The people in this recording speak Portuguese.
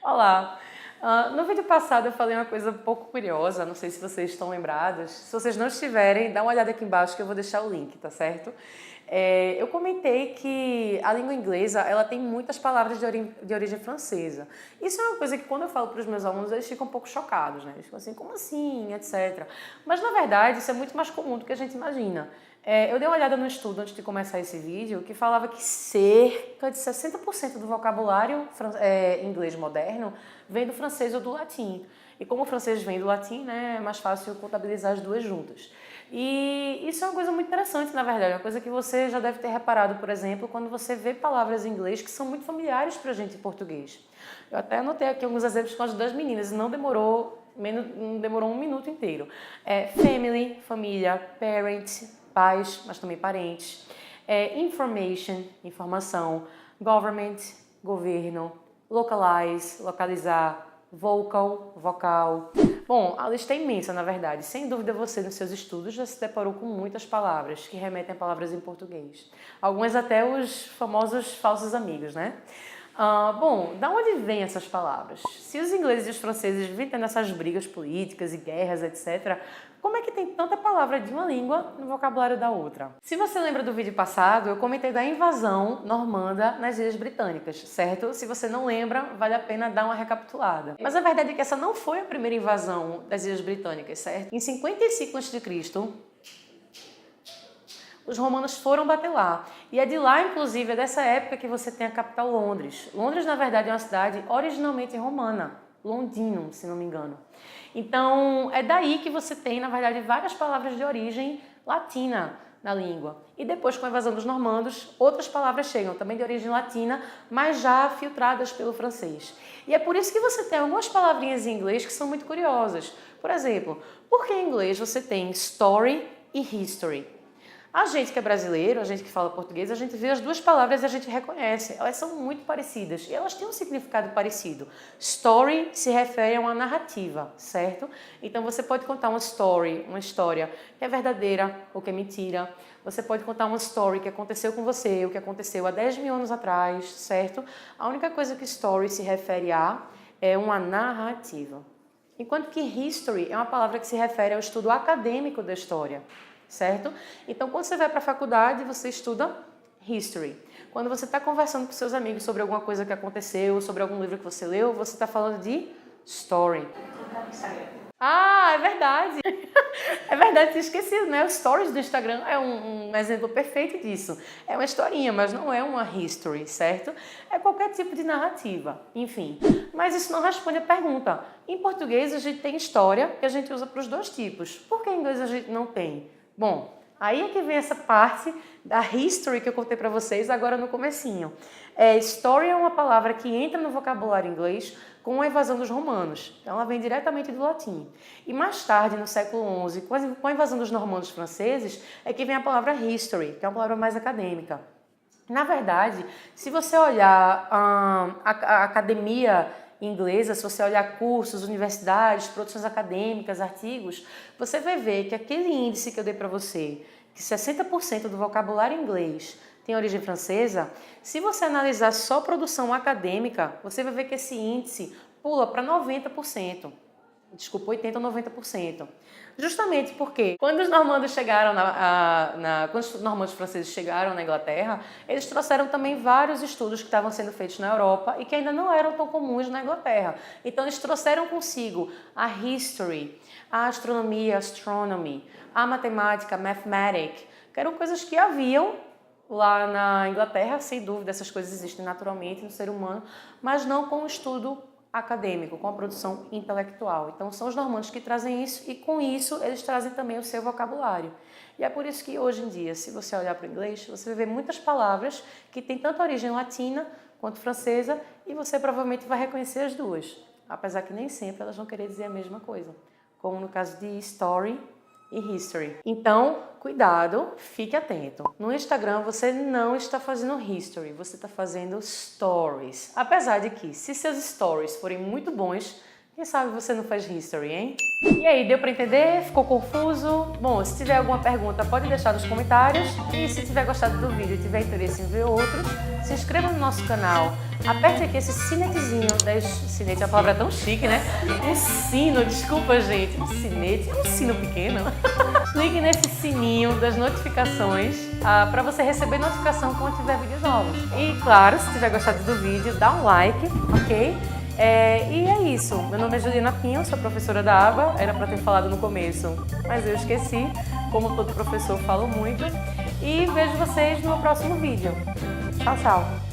Olá! No vídeo passado eu falei uma coisa um pouco curiosa, não sei se vocês estão lembrados. Se vocês não estiverem, dá uma olhada aqui embaixo que eu vou deixar o link, tá certo? Eu comentei que a língua inglesa ela tem muitas palavras de origem francesa. Isso é uma coisa que quando eu falo para os meus alunos eles ficam um pouco chocados, né? Eles ficam assim, como assim, etc. Mas na verdade isso é muito mais comum do que a gente imagina. Eu dei uma olhada no estudo antes de começar esse vídeo que falava que cerca de 60% do vocabulário inglês moderno vem do francês ou do latim. E como o francês vem do latim, né, é mais fácil contabilizar as duas juntas. E isso é uma coisa muito interessante, na verdade, uma coisa que você já deve ter reparado, por exemplo, quando você vê palavras em inglês que são muito familiares para a gente em português. Eu até anotei aqui alguns exemplos com as duas meninas e não demorou um minuto inteiro. Family, família, parent, pais, mas também parentes. Information, informação. Government, governo. Localize, localizar. Vocal, vocal. Bom, a lista é imensa, na verdade. Sem dúvida você, nos seus estudos, já se deparou com muitas palavras que remetem a palavras em português. Algumas até os famosos falsos amigos, né? Bom, da onde vêm essas palavras? Se os ingleses e os franceses vivem tendo essas brigas políticas e guerras, etc., como é que tem tanta palavra de uma língua no vocabulário da outra? Se você lembra do vídeo passado, eu comentei da invasão normanda nas Ilhas Britânicas, certo? Se você não lembra, vale a pena dar uma recapitulada. Mas a verdade é que essa não foi a primeira invasão das Ilhas Britânicas, certo? Em 55 a.C., os romanos foram bater lá. E é de lá, inclusive, é dessa época que você tem a capital Londres. Londres, na verdade, é uma cidade originalmente romana. Londinum, se não me engano. Então, é daí que você tem, na verdade, várias palavras de origem latina na língua. E depois, com a invasão dos normandos, outras palavras chegam, também de origem latina, mas já filtradas pelo francês. E é por isso que você tem algumas palavrinhas em inglês que são muito curiosas. Por exemplo, por que em inglês você tem story e history? A gente que é brasileiro, a gente que fala português, a gente vê as duas palavras e a gente reconhece. Elas são muito parecidas e elas têm um significado parecido. Story se refere a uma narrativa, certo? Então você pode contar uma história que é verdadeira ou que é mentira. Você pode contar uma story que aconteceu com você, o que aconteceu há 10 mil anos atrás, certo? A única coisa que story se refere a é uma narrativa. Enquanto que history é uma palavra que se refere ao estudo acadêmico da história. Certo? Então, quando você vai para a faculdade, você estuda history. Quando você está conversando com seus amigos sobre alguma coisa que aconteceu, sobre algum livro que você leu, você está falando de story. Ah, é verdade! É verdade, tinha esquecido, né? Os stories do Instagram é um exemplo perfeito disso. É uma historinha, mas não é uma history, certo? É qualquer tipo de narrativa, enfim. Mas isso não responde a pergunta. Em português, a gente tem história que a gente usa para os dois tipos. Por que em inglês a gente não tem? Bom, aí é que vem essa parte da history que eu contei para vocês agora no comecinho. Story é uma palavra que entra no vocabulário inglês com a invasão dos romanos. Então ela vem diretamente do latim. E mais tarde, no século XI, com a invasão dos normandos franceses, é que vem a palavra history, que é uma palavra mais acadêmica. Na verdade, se você olhar a academia inglesa, se você olhar cursos, universidades, produções acadêmicas, artigos, você vai ver que aquele índice que eu dei para você, que 60% do vocabulário inglês tem origem francesa, se você analisar só produção acadêmica, você vai ver que esse índice pula para 90%. Desculpa, 80% ou 90%. Justamente porque quando os normandos chegaram quando os normandos franceses chegaram na Inglaterra, eles trouxeram também vários estudos que estavam sendo feitos na Europa e que ainda não eram tão comuns na Inglaterra. Então eles trouxeram consigo a history, a astronomia, astronomy, a matemática, mathematic, que eram coisas que haviam lá na Inglaterra, sem dúvida, essas coisas existem naturalmente no ser humano, mas não com o estudo acadêmico, com a produção intelectual. Então são os normandos que trazem isso e com isso eles trazem também o seu vocabulário. E é por isso que hoje em dia, se você olhar para o inglês, você vai ver muitas palavras que têm tanto origem latina quanto francesa e você provavelmente vai reconhecer as duas, apesar que nem sempre elas vão querer dizer a mesma coisa, como no caso de story e history. Então, cuidado, fique atento. No Instagram você não está fazendo history, você está fazendo stories. Apesar de que, se seus stories forem muito bons, Quem sabe você não faz history, hein? E aí, deu pra entender? Ficou confuso? Bom, se tiver alguma pergunta, pode deixar nos comentários. E se tiver gostado do vídeo e tiver interesse em ver outros, se inscreva no nosso canal. Aperte aqui esse sinetezinho. Sinete é uma palavra tão chique, né? Um sino, desculpa, gente. Um sinete, um sino pequeno. Clique nesse sininho das notificações para você receber notificação quando tiver vídeos novos. E claro, se tiver gostado do vídeo, dá um like, ok? E é isso. Meu nome é Juliana Pinho, sou professora da ABA. Era para ter falado no começo, mas eu esqueci. Como todo professor, falo muito. E vejo vocês no próximo vídeo. Tchau, tchau!